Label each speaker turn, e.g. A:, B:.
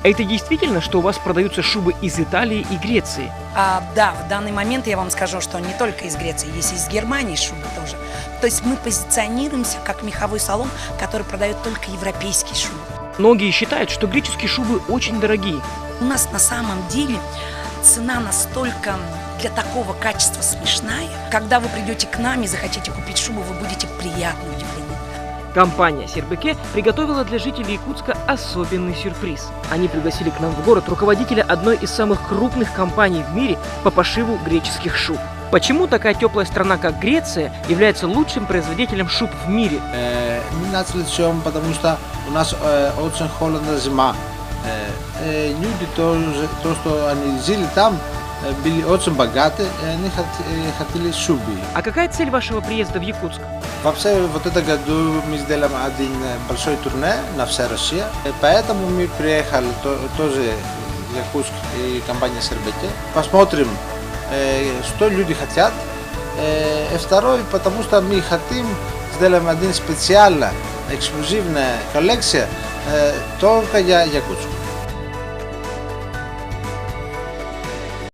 A: Это действительно, что у вас продаются шубы из Италии и Греции?
B: Да, в данный момент я вам скажу, что не только из Греции, есть и из Германии шубы тоже. То есть мы позиционируемся как меховой салон, который продает только европейские шубы.
A: Многие считают, что греческие шубы очень дорогие.
B: У нас на самом деле цена настолько для такого качества смешная. Когда вы придете к нам и захотите купить шубу, вы будете приятно удивлены.
A: Компания Сербике приготовила для жителей Якутска особенный сюрприз. Они пригласили к нам в город руководителя одной из самых крупных компаний в мире по пошиву греческих шуб. Почему такая теплая страна, как Греция, является лучшим производителем шуб в мире?
C: Мы начали съем, потому что у нас очень холодная зима. Люди тоже, то, что они жили там, были очень богаты, и они хотели шубы.
A: А какая цель вашего приезда в Якутск?
C: Вообще, вот это году мы сделаем один большой турне на всей России, поэтому мы приехали тоже в Якутск и компания Сербике. Посмотрим, что люди хотят. И второй, потому что мы хотим сделать один специальный, эксклюзивная коллекция только для Якутска.